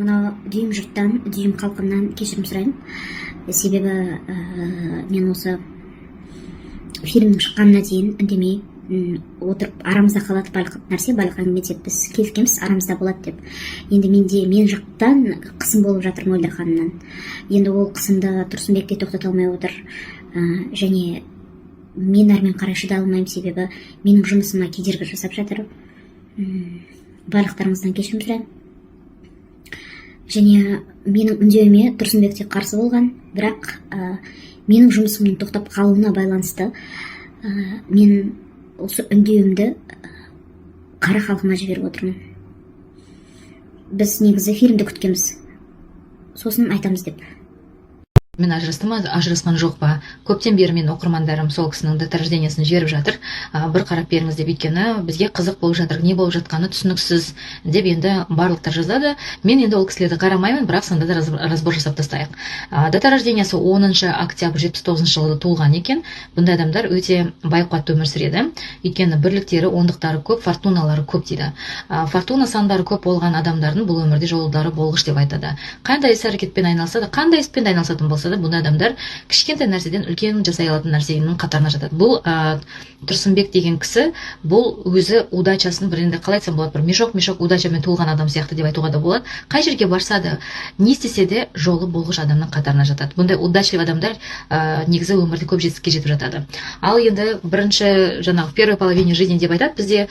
Мына дүйім жұрттан, дүйім халқымнан кешірім сұрайын. Себебі мен осы фильмнің шыққанына дейін үндемей отырып, арамызда қалады барлық нәрсе, барлық әңгіме тек біз келіскенбіз, арамызда болады деп. Енді мен жақтан қысым болып жатыр Мөлдір ханымнан. Енді ол қысымды Тұрсынбек те тоқтата алмай отыр. Және мен әрмен қарай шыдай алмаймын, себебі менің жұмысыма кедергі жасап жатыр. Барлықтарыңыздан кешірім сұраймын. Және менің үндеуіме Тұрсынбек те қарсы болған, бірақ менің жұмысымның тоқтап қалуына байланысты мен осы үндеуімді қара халқыма жіберіп отырмын. Біз негізі фильмді күткенбіз, сосын айтамыз деп. Мен ажырасты ма, ажырасқан жоқ па? Көптен бері мен оқырмандарым сол кісінің дата рождениесін жіберіп жатыр. Бір қарап беріңіз деп, өйткені бізге қызық болып жатыр, не болып жатқаны түсініксіз деп енді барлықтар жазады. Мен енді ол кісілерді қарамаймын, бірақ сонда да разбор жасап тастайық. Дата рождениесі 10 октябрь 79 жылы туылған екен. Бұндай адамдар өте байқуатты өмір сүреді. Өйткені бірліктері, ондықтары көп, фортуналары көп дейді. Фортуна сандары көп болған адамдардың бұл өмірде жолдары болғыш деп айтады. Қандай іс-әрекетпен айналысады, қандай іспен айналысатын болса, бұндай адамдар кішкентай нәрседен үлкен жасай алатын нәрсенің қатарына жатады. Бұл Тұрсынбек деген кісі, бұл өзі удачасын бір енді қалай айтсам болады, бір мешок удачамен туылған адам сияқты деп айтуға да болады. Қай жерге барса да, не істесе де жолы болғыш адамның қатарына жатады. Бұндай удачлы адамдар негізі өмірде көп жетістікке жетіп жатады. Ал енді бірінші жаңағы первой половине жизни деп айтады бізде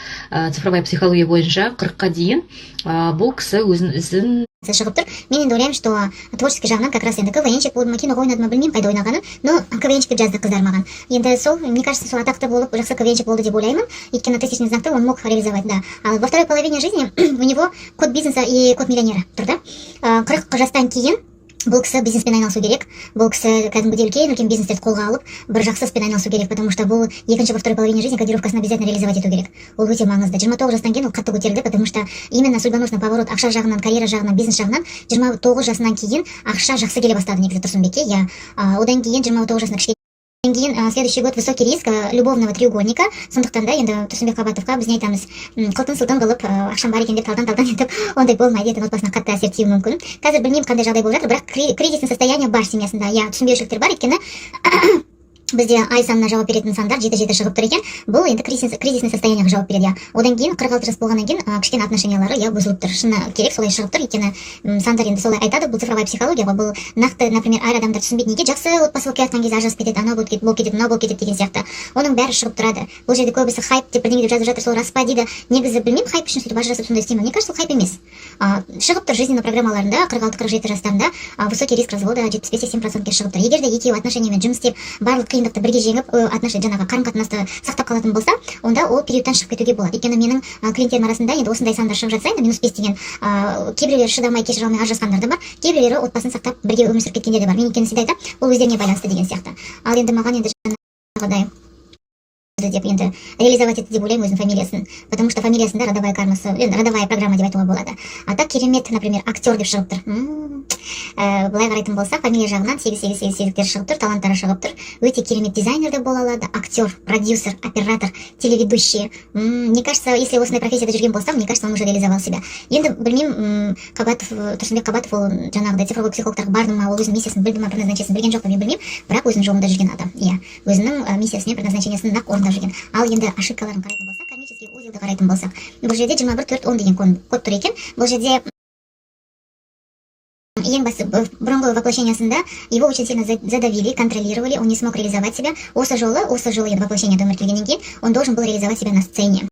цифровая психология бойынша 40-қа дейін бұл кісі өзінің ізін шығып тұр. Мен енді ойлаймын, что творческий жағынан как раз енді КВНщик болды ма, киноға ойнады ма, білмеймін қайда ойнағанын, но КВНщик деп жазды қыздар маған. Енді сол, мне кажется, сол атақты болып, жақсы КВНщик болды деп ойлаймын. Өйткені тысячный знакты он мог реализовать, да. А во второй половине жизни у него код бизнеса и код миллионера тұр да. 40 жастан кейін бұл кісі бизнеспен айналысу керек. Бұл кісі кәдімгідей үлкен бизнестерді қолға алып, бір жақсы іспен айналысу керек, потому что бұл екінші во второй половине жизни кодировкасын обязательно реализовать ету керек. Ол өте маңызды. 29 жастан кейін ол қатты көтерілді, потому что именно судьбоносный поворот ақша жағынан, карьера жағынан, бизнес жағынан 29 жасынан кейін ақша жақсы келе бастады негізі Тұрсынбекке. Одан кейін 29 жасында кішкене кейін следующий год высокий риск любовного треугольника. Сондықтан да енді Тұрсынбек Қабатовқа біз не айтамыз, қылтын-сылтын қылып ақшам бар екен деп талдан етіп ондай болмайды, ертең отбасына қатты әсер тиюі мүмкін. Қазір білмеймін қандай жағдай болып жатыр, бірақ кризисный состояние бар семьясында. Түсінбеушіліктер бар, өйткені бізде ай санына жауап беретін сандар 7-7 шығып тұр екен. Бұл енді кризисный состояниеға жауап береді. Одан кейін 46 жас болғаннан кейін кішкене отношениялары бұзылып тұр. Шыны керек солай шығып тұр, өйткені сандар енді солай айтады. Бұл цифровая психология ғой. Бұл нақты, например, әр адамдар түсінбейді, неге жақсы отбасы болып келатқан кезде ажырасып кетеді, анау болып кетеді, мынау болып кетеді деген сияқты. Оның бәрі шығып тұрады. Бұл жерде көбісі хайп деп бірдеңе деп жазып жатыр, сол рас па дейді. Негізі білмеймін, хайп үшін сөйтіп ажырасып сондай істейме. Мне кажется, хайп емес. Шығып тұр жизненный программаларында 46-47 жастарында высокий риск развода 75-80%-ке шығып тұр. Егер де екеуі отношениямен жұмыс істеп, барлық қиындықты бірге жеңіп, жаңағы қарым-қатынасты сақтап қалатын болса, онда ол периодтан шығып кетуге болады. Өйткені менің клиенттерім арасында енді осындай сандар шығып жатса, енді -5 деген кейбіреулері шыдамай, кешіре алмай ажырасқандар да бар, кейбіреулері отбасын сақтап бірге өмір сүріп кеткендер де бар. Мен өйткені всегда айтамын, ол өздеріне байланысты деген сияқты. Ал енді маған енді жаңағыдай деп енді реализовать етті деп ойлаймын өзінің фамилиясын, потому что фамилиясында родовая кармасы, родовая программа деп айтуға болады. А так керемет, например, актер деп шығып тұр. Былай қарайтын болса, фамилия жағынан 888 шығып тұр, таланттары шығып тұр. Өте керемет дизайнер де бола алады, актер, продюсер, оператор, телеведущий. Мне кажется, если осындай профессияда жүрген болсам, мне кажется, он уже реализовал себя. Енді білмеймін, Тұрсынбек Қабатов ол жаңағыдай цифровой психологтарға барды ма, ол өзінің миссиясын білді ма, предназначениесін білген жоқ па, мен білмеймін, бірақ өзінің жолында жүрген адам. Өзінің миссиясын, предназначениесін нақ орындап жүрген. Ал енді ошибкаларын қарайтын болсақ, кармический узелді қарайтын болсақ, бұл жерде 21-4-10 деген код тұр екен. Бұл жерде ең басты бұрынғы воплощениясында его очень сильно задавили, контролировали, он не смог реализовать себя. Осы жолы енді воплощениеда өмір келгеннен кейін он должен был реализовать себя на сцене.